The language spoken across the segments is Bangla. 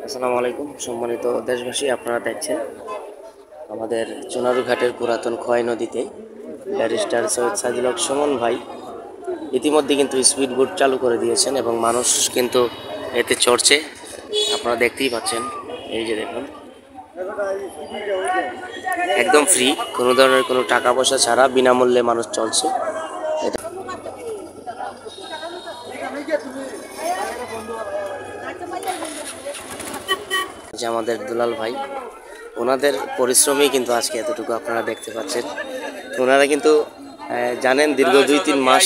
আসসালামু আলাইকুম সম্মানিত দেশবাসী, আপনারা দেখছেন আমাদের চুনারুঘাটের পুরাতন খোয়াই নদীতে ব্যারিস্টার সৈয়দ সাইদুল হক সুমন ভাই ইতিমধ্যে কিন্তু স্পিড বোট চালু করে দিয়েছেন এবং মানুষ কিন্তু এতে চড়ছে। আপনারা দেখতেই পাচ্ছেন, এই যে দেখুন, একদম ফ্রি, কোনো ধরনের কোনো টাকা পয়সা ছাড়া বিনামূল্যে মানুষ চলছে। এটা যে আমাদের দুলাল ভাই, ওনাদের পরিশ্রমেই কিন্তু আজকে এতটুকু আপনারা দেখতে পাচ্ছেন। ওনারা কিন্তু জানেন দীর্ঘ 2-3 মাস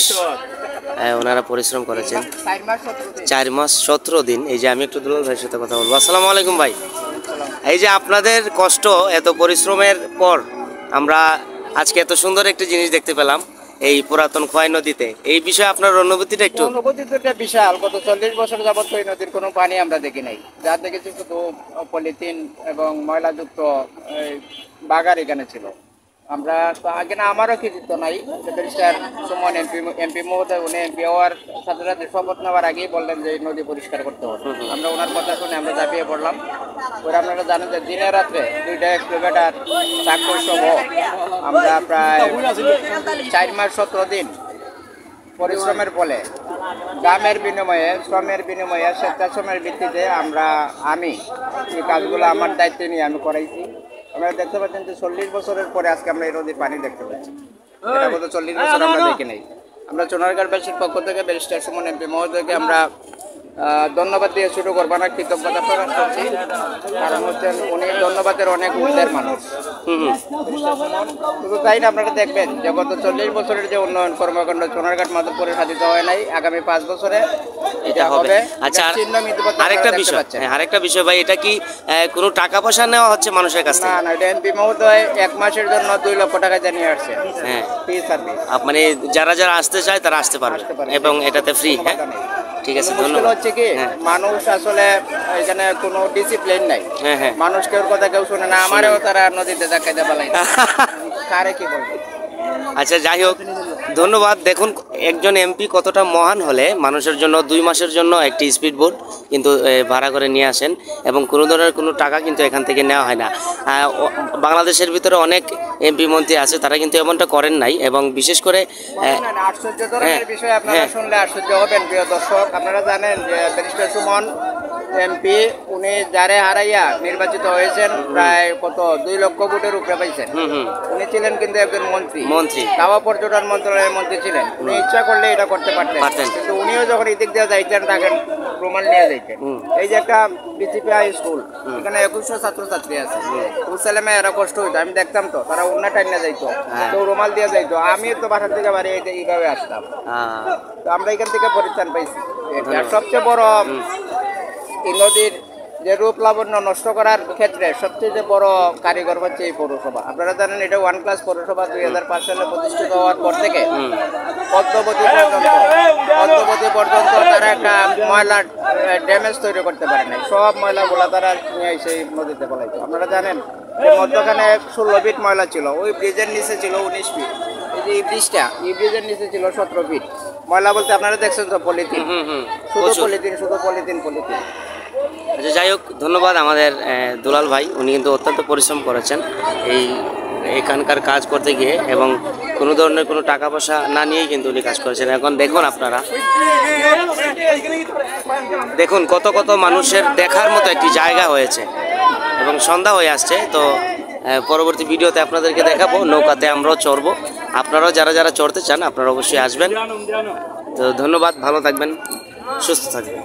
ওনারা পরিশ্রম করেছেন, 4 মাস 17 দিন। এই যে আমি একটু দুলাল ভাইয়ের সাথে কথা বলবো। আসসালামু আলাইকুম ভাই। এই যে আপনাদের কষ্ট, এত পরিশ্রমের পর আমরা আজকে এত সুন্দর একটি জিনিস দেখতে পেলাম এই পুরাতন খোয়াই নদীতে, এই বিষয়ে আপনার অনুভূতিটা একটু। অনুভূতিটা বিশাল। গত 40 বছর যাবত এই নদীর কোনো পানি আমরা দেখি নাই। যা দেখেছি শুধু পলিথিন এবং ময়লাযুক্ত বাগার এখানে ছিল। আমরা তো আগে না, আমারও কৃতিত্ব নাই। ব্যারিস্টার সুমন এমপি মহোদয়, উনি এমপি হওয়ার সাথে সাথে শপথ নেওয়ার আগেই বললেন যে এই নদী পরিষ্কার করতে হবে। আমরা ওনার কথা শুনে আমরা ঝাঁপিয়ে পড়লাম। ওরা আপনারা জানেন যে দিনে রাত্রে 2টা এক্সপ্লোভেটার ট্রাক্টর সহ আমরা প্রায় 4 মাস 17 দিন পরিশ্রমের ফলে দামের বিনিময়ে, শ্রমের বিনিময়ে, স্বেচ্ছাশ্রমের ভিত্তিতে আমি এই কাজগুলো আমার দায়িত্ব নিয়ে আমি করাইছি। আমরা দেখতে পাচ্ছেন যে 40 বছরের পরে আজকে আমরা এই নদীর পানি দেখতে পাচ্ছি। এটা গত 40 বছর আমরা দেখি নাই। আমরা চুনারঘাটবাসীর পক্ষ থেকে ব্যারিস্টার সুমন এমপি মহোদয়কে আমরা ধন্যবাদ দিয়ে শুরু করবো না, কৃতজ্ঞতা প্রকাশ করছি। কারণ হচ্ছেন উনি ধন্যবাদের অনেক ঊর্ধ্বের মানুষ। শুধু তাই না, আপনারা দেখবেন যে গত 40 বছরের যে উন্নয়ন কর্মকাণ্ড চুনারঘাট মাধবপুরে সাধিত হয় নাই, আগামী 5 বছরে এটা হবে। আচ্ছা, আরেকটা বিষয় ভাই, এটা কি কোনো টাকা পয়সা নেওয়া হচ্ছে মানুষের কাছ থেকে? না, এটা এমপি মহোদয় 1 মাসের জন্য 2 লক্ষ টাকা জানিয়ে আসছে। হ্যাঁ, ফ্রি সার্ভিস। মানে যারা যারা আসতে চায় তারা আসতে পারবে এবং এটাতে ফ্রি। হ্যাঁ, ঠিক আছে, ধন্যবাদ। হচ্ছে কি, মানুষ আসলে এখানে কোনো ডিসিপ্লিন নাই। মানুষ কেউ কথা কেউ শুনে না। আমারও তারা নদীতে ধাক্কাতে পালাই কারে কি বলবো। আচ্ছা, যাই হোক, ধন্যবাদ। দেখুন একজন এমপি কতটা মহান হলে মানুষের জন্য 2 মাসের জন্য একটি স্পিড বোট কিন্তু ভাড়া করে নিয়ে আসেন এবং কোনো ধরনের কোনো টাকা কিন্তু এখান থেকে নেওয়া হয় না। বাংলাদেশের ভিতরে অনেক এমপি মন্ত্রী আছে, তারা কিন্তু এমনটা করেন নাই। এবং বিশেষ করে আশ্চর্য ধরনের বিষয় আপনারা শুনলে আশ্চর্য হবেন প্রিয় দর্শক। আপনারা জানেন যে ব্যারিস্টার সুমন এমপি, উনি যারে হারাইয়া নির্বাচিত হয়েছেন, প্রায় কত 2 লক্ষ ভোটের উপরে পাইছেন। উনি ছিলেন কিন্তু একজন মন্ত্রী, দাওয়া পর্যটন মন্ত্রণালয়ের মন্ত্রী ছিলেন। উনি ইচ্ছা করলে এটা করতে পারতেন, কিন্তু উনিও যখন এদিক দিয়ে যাইতেন তাকে প্রমাণ নিয়ে যাইতেন। এই যে একটা বিসিপি হাই স্কুল, এখানে 2100 ছাত্রছাত্রী আছে। ছেলেমেয়েরা কষ্ট হইতো, আমি দেখতাম তো, তারা উন্না টাইনা যাইতো, কেউ রুমাল দিয়ে যাইতো। আমি তো বাসার থেকে বাড়ি এইভাবে আসতাম। তো আমরা এখান থেকে পরিত্রাণ পাইছি। আর সবচেয়ে বড়, এই নদীর যে রূপ লাবণ্য নষ্ট করার ক্ষেত্রে সবচেয়ে বড় কারিগর হচ্ছে এই পৌরসভা। আপনারা জানেন এটা 1 ক্লাস পৌরসভা 2005 সালে প্রতিষ্ঠিত হওয়ার পর থেকে পদ্মবতী পর্যন্ত তারা একটা ময়লা ড্যামেজ তৈরি করতে পারে নাই। সব ময়লাগুলো তারা নিয়ে এসে নদীতে ফেলাইতো। আপনারা জানেন যে মধ্যখানে 16 ফিট ময়লা ছিল, ওই ব্রিজের নিচে ছিল 19 ফিট। এই ব্রিজটা, এই ব্রিজের নিচে ছিল 17 ফিট ময়লা। বলতে আপনারা দেখছেন তো পলিথিন, শুধু পলিথিন। আচ্ছা, যাই হোক, ধন্যবাদ আমাদের দুলাল ভাই। উনি কিন্তু অত্যন্ত পরিশ্রম করেছেন এখানকার কাজ করতে গিয়ে এবং কোনো ধরনের কোনো টাকা পয়সা না নিয়েই কিন্তু উনি কাজ করেছেন। এখন দেখুন, আপনারা দেখুন কত কত মানুষের দেখার মতো একটি জায়গা হয়েছে এবং সন্ধ্যা হয়ে আসছে। তো পরবর্তী ভিডিওতে আপনাদেরকে দেখাবো, নৌকাতে আমরাও চড়বো। আপনারাও যারা যারা চড়তে চান আপনারা অবশ্যই আসবেন। তো ধন্যবাদ, ভালো থাকবেন, সুস্থ থাকবেন।